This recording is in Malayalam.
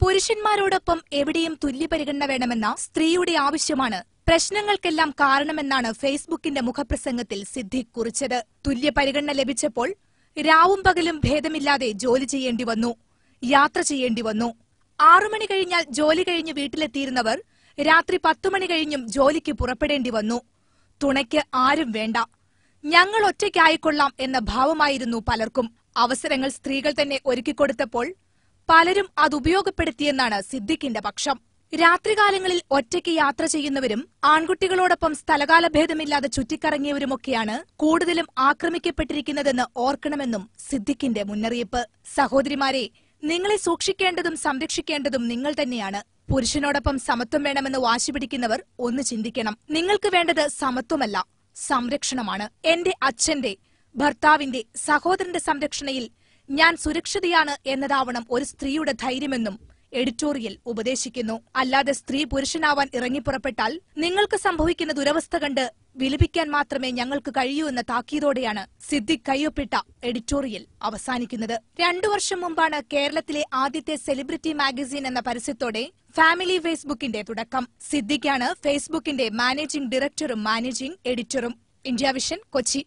പുരുഷന്മാരോടൊപ്പം എവിടെയും തുല്യപരിഗണന വേണമെന്ന സ്ത്രീയുടെ ആവശ്യമാണ് പ്രശ്നങ്ങൾക്കെല്ലാം കാരണമെന്നാണ് ഫേസ്ബുക്കിന്റെ മുഖപ്രസംഗത്തിൽ സിദ്ദിഖ് കുറിച്ചത്. തുല്യപരിഗണന ലഭിച്ചപ്പോൾ രാവും പകലും ഭേദമില്ലാതെ ജോലി ചെയ്യേണ്ടി വന്നു, യാത്ര ചെയ്യേണ്ടി വന്നു. 6 മണി കഴിഞ്ഞാൽ ജോലി കഴിഞ്ഞ് വീട്ടിലെത്തിയിരുന്നവർ രാത്രി 10 മണി കഴിഞ്ഞും ജോലിക്ക് പുറപ്പെടേണ്ടി വന്നു. തുണയ്ക്ക് ആരും വേണ്ട, ഞങ്ങൾ ഒറ്റയ്ക്കായിക്കൊള്ളാം എന്ന ഭാവമായിരുന്നു പലർക്കും. അവസരങ്ങൾ സ്ത്രീകൾ തന്നെ ഒരുക്കിക്കൊടുത്തപ്പോൾ പലരും അതുപയോഗപ്പെടുത്തിയെന്നാണ് സിദ്ദിഖിന്റെ പക്ഷം. രാത്രികാലങ്ങളിൽ ഒറ്റയ്ക്ക് യാത്ര ചെയ്യുന്നവരും ആൺകുട്ടികളോടൊപ്പം സ്ഥലകാല ഭേദമില്ലാതെ ചുറ്റിക്കറങ്ങിയവരുമൊക്കെയാണ് കൂടുതലും ആക്രമിക്കപ്പെട്ടിരിക്കുന്നതെന്ന് ഓർക്കണമെന്നും സിദ്ദിഖിന്റെ മുന്നറിയിപ്പ്. സഹോദരിമാരെ, നിങ്ങളെ സൂക്ഷിക്കേണ്ടതും സംരക്ഷിക്കേണ്ടതും നിങ്ങൾ തന്നെയാണ്. പുരുഷനോടൊപ്പം സമത്വം വേണമെന്ന് വാശി പിടിക്കുന്നവർ ഒന്ന് ചിന്തിക്കണം. നിങ്ങൾക്ക് വേണ്ടത് സമത്വമല്ല, സംരക്ഷണമാണ്. എന്റെ അച്ഛന്റെ, ഭർത്താവിന്റെ, സഹോദരന്റെ സംരക്ഷണയിൽ ഞാൻ സുരക്ഷിതയാണ് എന്നതാവണം ഒരു സ്ത്രീയുടെ ധൈര്യമെന്നും എഡിറ്റോറിയൽ ഉപദേശിക്കുന്നു. അല്ലാതെ സ്ത്രീ പുരുഷനാവാൻ ഇറങ്ങിപ്പുറപ്പെട്ടാൽ നിങ്ങൾക്ക് സംഭവിക്കുന്ന ദുരവസ്ഥ കണ്ട് വിലപിക്കാൻ മാത്രമേ ഞങ്ങൾക്ക് കഴിയൂ എന്ന താക്കീതോടെയാണ് സിദ്ദിഖ് കയ്യൊപ്പിട്ട എഡിറ്റോറിയൽ അവസാനിക്കുന്നത്. 2 വർഷം മുമ്പാണ് കേരളത്തിലെ ആദ്യത്തെ സെലിബ്രിറ്റി മാഗസിൻ എന്ന പരസ്യത്തോടെ ഫാമിലി ഫേസ്ബുക്കിന്റെ തുടക്കം. സിദ്ദിഖാണ് ഫേസ്ബുക്കിന്റെ മാനേജിംഗ് ഡയറക്ടറും മാനേജിംഗ് എഡിറ്ററും. India vision, Kochi.